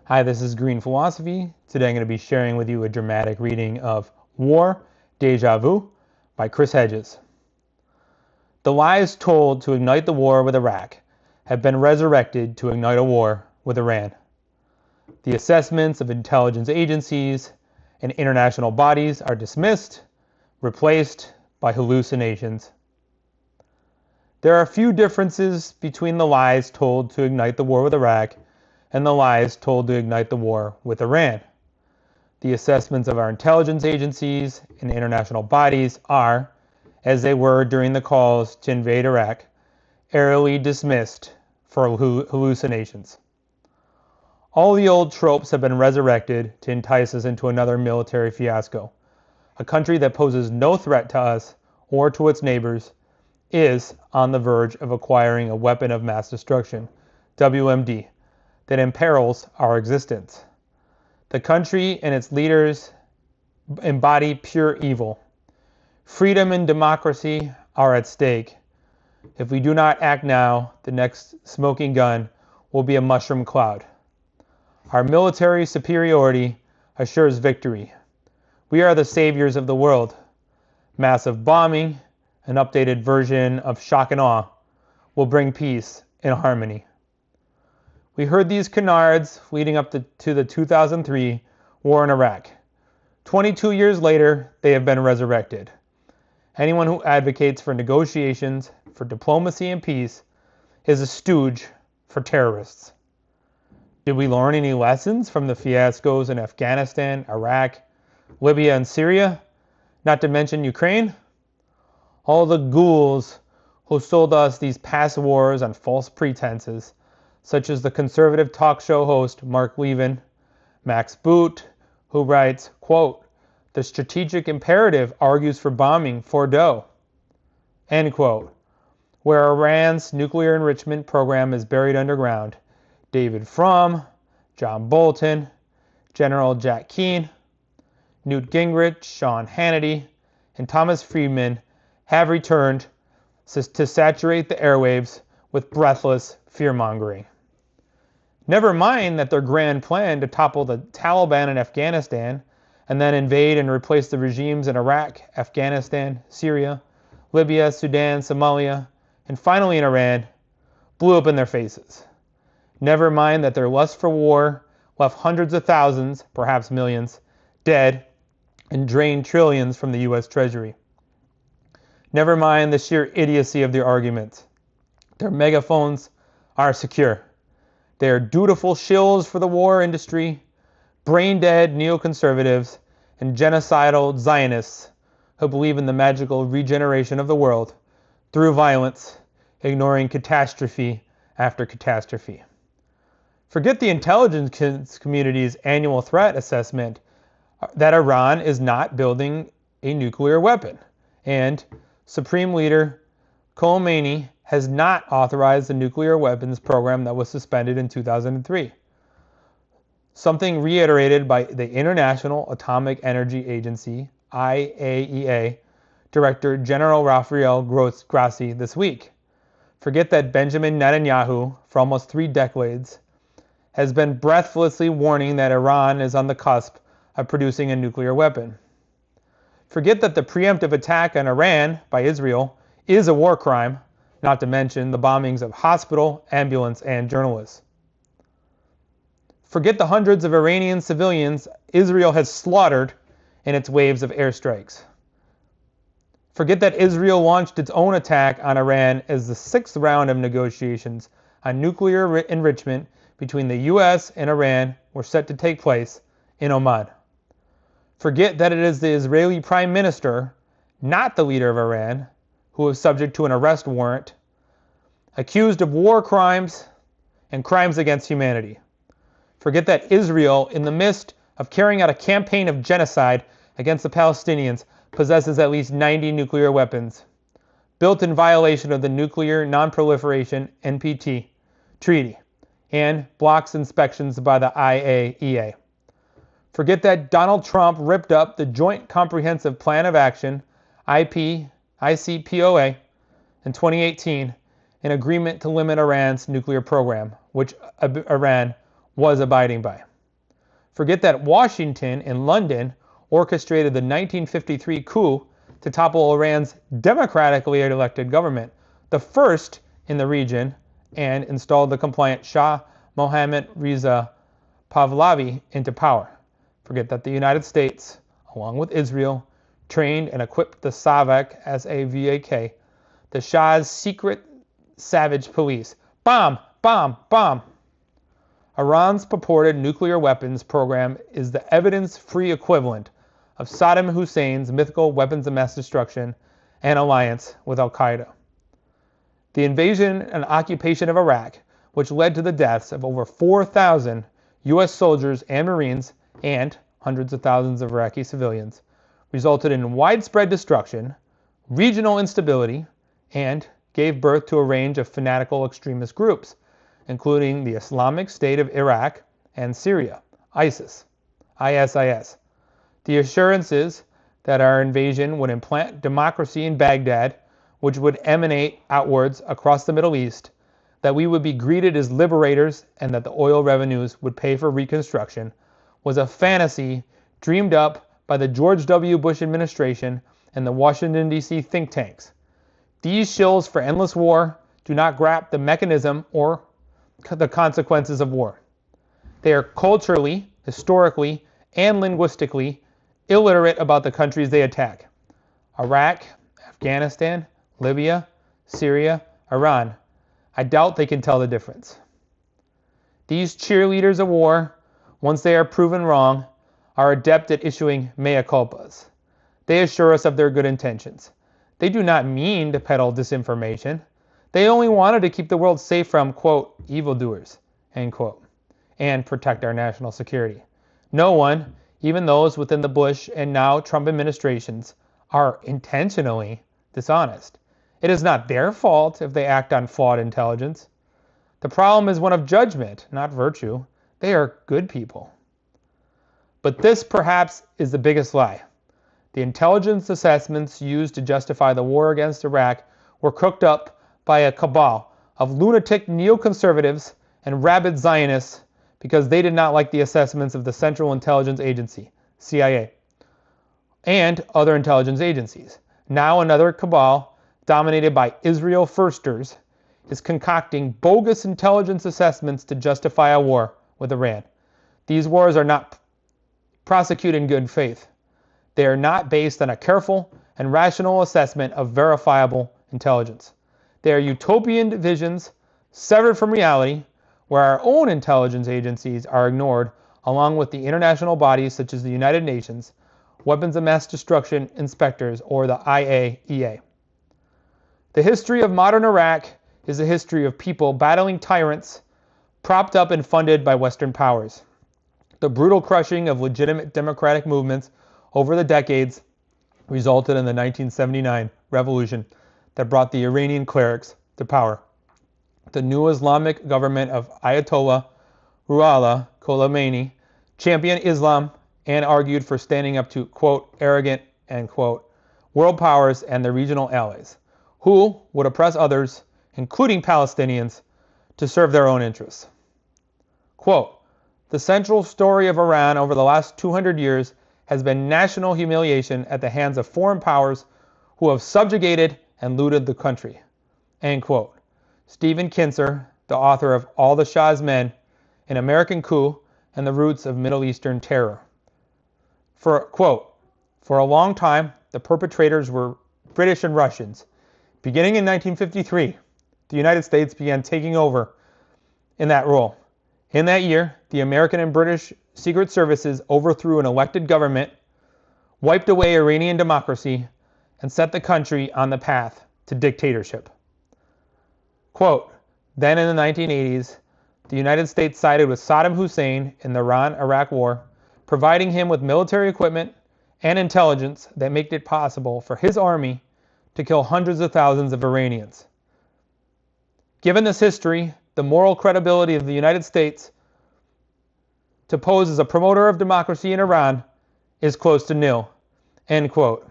Hi, this is Green Philosophy. Today I'm going to be sharing with you a dramatic reading of War, Déjà Vu by Chris Hedges. The lies told to ignite the war with Iraq have been resurrected to ignite a war with Iran. The assessments of intelligence agencies and international bodies are dismissed, replaced by hallucinations. There are few differences between the lies told to ignite the war with Iraq and the lies told to ignite the war with Iran. The assessments of our intelligence agencies and international bodies are, as they were during the calls to invade Iraq, airily dismissed for hallucinations. All the old tropes have been resurrected to entice us into another military fiasco. A country that poses no threat to us or to its neighbors is on the verge of acquiring a weapon of mass destruction, WMD, that imperils our existence. The country and its leaders embody pure evil. Freedom and democracy are at stake. If we do not act now, the next smoking gun will be a mushroom cloud. Our military superiority assures victory. We are the saviors of the world. Massive bombing, an updated version of shock and awe, will bring peace and harmony. We heard these canards leading up to the 2003 war in Iraq. 22 years later, they have been resurrected. Anyone who advocates for negotiations, for diplomacy and peace, is a stooge for terrorists. Did we learn any lessons from the fiascos in Afghanistan, Iraq, Libya, and Syria? Not to mention Ukraine? All the ghouls who sold us these past wars on false pretenses, such as the conservative talk show host Mark Levin, Max Boot, who writes, quote, "The strategic imperative argues for bombing Fordo," end quote, where Iran's nuclear enrichment program is buried underground. David Frum, John Bolton, General Jack Keane, Newt Gingrich, Sean Hannity, and Thomas Friedman have returned to saturate the airwaves with breathless fear-mongering. Never mind that their grand plan to topple the Taliban in Afghanistan and then invade and replace the regimes in Iraq, Afghanistan, Syria, Libya, Sudan, Somalia, and finally in Iran blew up in their faces. Never mind that their lust for war left hundreds of thousands, perhaps millions, dead and drained trillions from the U.S. Treasury. Never mind the sheer idiocy of their arguments. Their megaphones are secure. They are dutiful shills for the war industry, brain-dead neoconservatives, and genocidal Zionists who believe in the magical regeneration of the world through violence, ignoring catastrophe after catastrophe. Forget the intelligence community's annual threat assessment that Iran is not building a nuclear weapon, and Supreme Leader Khomeini has not authorized the nuclear weapons program that was suspended in 2003. Something reiterated by the International Atomic Energy Agency, IAEA, Director General Rafael Grossi this week. Forget that Benjamin Netanyahu, for almost 3 decades, has been breathlessly warning that Iran is on the cusp of producing a nuclear weapon. Forget that the preemptive attack on Iran by Israel is a war crime, not to mention the bombings of hospital, ambulance, and journalists. Forget the hundreds of Iranian civilians Israel has slaughtered in its waves of airstrikes. Forget that Israel launched its own attack on Iran as the 6th round of negotiations on nuclear enrichment between the U.S. and Iran were set to take place in Oman. Forget that it is the Israeli Prime Minister, not the leader of Iran, who is subject to an arrest warrant, accused of war crimes and crimes against humanity. Forget that Israel, in the midst of carrying out a campaign of genocide against the Palestinians, possesses at least 90 nuclear weapons, built in violation of the Nuclear Non-Proliferation NPT Treaty, and blocks inspections by the IAEA. Forget that Donald Trump ripped up the Joint Comprehensive Plan of Action, ICPOA, in 2018, an agreement to limit Iran's nuclear program, which Iran was abiding by. Forget that Washington and London orchestrated the 1953 coup to topple Iran's democratically elected government, the first in the region, and installed the compliant Shah Mohammad Reza Pahlavi into power. Forget that the United States, along with Israel, trained and equipped the Civic, S-A-V-A-K, the Shah's secret savage police. Bomb! Bomb! Bomb! Iran's purported nuclear weapons program is the evidence-free equivalent of Saddam Hussein's mythical weapons of mass destruction and alliance with al-Qaeda. The invasion and occupation of Iraq, which led to the deaths of over 4,000 U.S. soldiers and Marines and hundreds of thousands of Iraqi civilians, resulted in widespread destruction, regional instability, and gave birth to a range of fanatical extremist groups, including the Islamic State of Iraq and Syria, ISIS. The assurances that our invasion would implant democracy in Baghdad, which would emanate outwards across the Middle East, that we would be greeted as liberators, and that the oil revenues would pay for reconstruction, was a fantasy dreamed up by the George W. Bush administration and the Washington, D.C. think tanks. These shills for endless war do not grasp the mechanism or the consequences of war. They are culturally, historically, and linguistically illiterate about the countries they attack. Iraq, Afghanistan, Libya, Syria, Iran. I doubt they can tell the difference. These cheerleaders of war, once they are proven wrong, are adept at issuing mea culpas. They assure us of their good intentions. They do not mean to peddle disinformation. They only wanted to keep the world safe from, quote, evildoers, end quote, and protect our national security. No one, even those within the Bush and now Trump administrations, are intentionally dishonest. It is not their fault if they act on flawed intelligence. The problem is one of judgment, not virtue. They are good people. But this, perhaps, is the biggest lie. The intelligence assessments used to justify the war against Iraq were cooked up by a cabal of lunatic neoconservatives and rabid Zionists because they did not like the assessments of the Central Intelligence Agency, CIA, and other intelligence agencies. Now another cabal, dominated by Israel firsters, is concocting bogus intelligence assessments to justify a war with Iran. These wars are not prosecuted in good faith. They are not based on a careful and rational assessment of verifiable intelligence. They are utopian visions severed from reality, where our own intelligence agencies are ignored, along with the international bodies such as the United Nations, Weapons of Mass Destruction Inspectors, or the IAEA. The history of modern Iraq is a history of people battling tyrants propped up and funded by Western powers. The brutal crushing of legitimate democratic movements over the decades resulted in the 1979 revolution that brought the Iranian clerics to power. The new Islamic government of Ayatollah Ruhollah Khomeini championed Islam and argued for standing up to, quote, arrogant, end quote, world powers and their regional allies, who would oppress others, including Palestinians, to serve their own interests. Quote, the central story of Iran over the last 200 years has been national humiliation at the hands of foreign powers who have subjugated and looted the country. End quote. Stephen Kinzer, the author of All the Shah's Men, An American Coup and the Roots of Middle Eastern Terror. Quote, for a long time, the perpetrators were British and Russians. Beginning in 1953, the United States began taking over in that role. In that year, the American and British secret services overthrew an elected government, wiped away Iranian democracy, and set the country on the path to dictatorship. Quote, then in the 1980s, the United States sided with Saddam Hussein in the Iran-Iraq War, providing him with military equipment and intelligence that made it possible for his army to kill hundreds of thousands of Iranians. Given this history, the moral credibility of the United States to pose as a promoter of democracy in Iran is close to nil. End quote.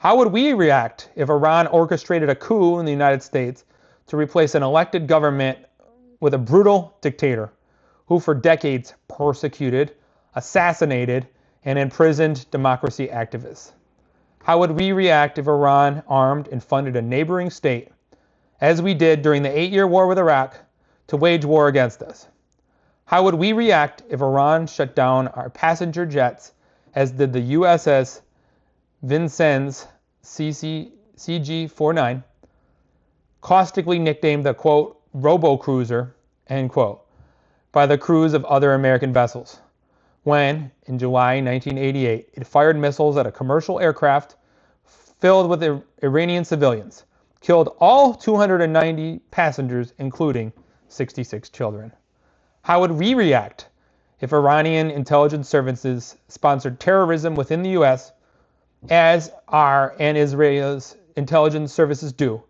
How would we react if Iran orchestrated a coup in the United States to replace an elected government with a brutal dictator who for decades persecuted, assassinated, and imprisoned democracy activists? How would we react if Iran armed and funded a neighboring state, as we did during the 8-year war with Iraq, to wage war against us? How would we react if Iran shut down our passenger jets, as did the USS Vincennes CG-49, caustically nicknamed the, quote, robo-cruiser, end quote, by the crews of other American vessels, when, in July 1988, it fired missiles at a commercial aircraft filled with Iranian civilians, killed all 290 passengers, including 66 children? How would we react if Iranian intelligence services sponsored terrorism within the U.S., as our and Israel's intelligence services do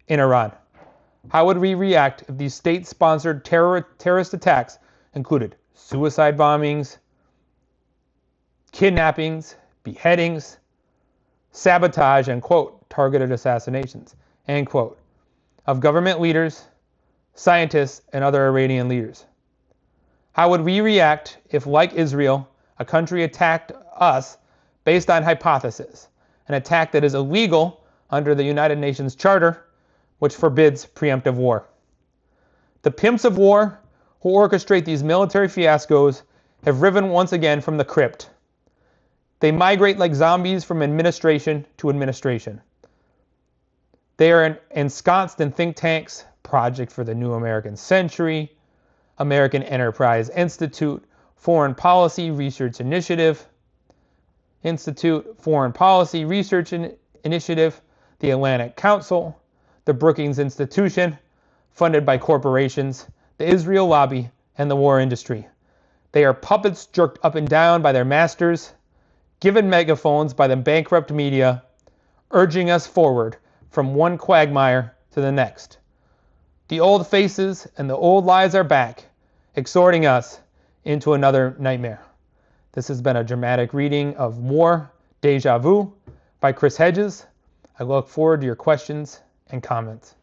in Iran? How would we react if these state-sponsored terrorist attacks included suicide bombings, kidnappings, beheadings, sabotage, and, quote, targeted assassinations, end quote, of government leaders, scientists, and other Iranian leaders? How would we react if, like Israel, a country attacked us based on hypothesis, an attack that is illegal under the United Nations Charter, which forbids preemptive war? The pimps of war who orchestrate these military fiascos have risen once again from the crypt. They migrate like zombies from administration to administration. They are ensconced in think tanks, Project for the New American Century, American Enterprise Institute, Foreign Policy Research Initiative, Foreign Policy Research Initiative, the Atlantic Council, the Brookings Institution, funded by corporations, the Israel lobby, and the war industry. They are puppets jerked up and down by their masters, given megaphones by the bankrupt media, urging us forward from one quagmire to the next. The old faces and the old lies are back, exhorting us into another nightmare. This has been a dramatic reading of War, Déjà Vu by Chris Hedges. I look forward to your questions and comments.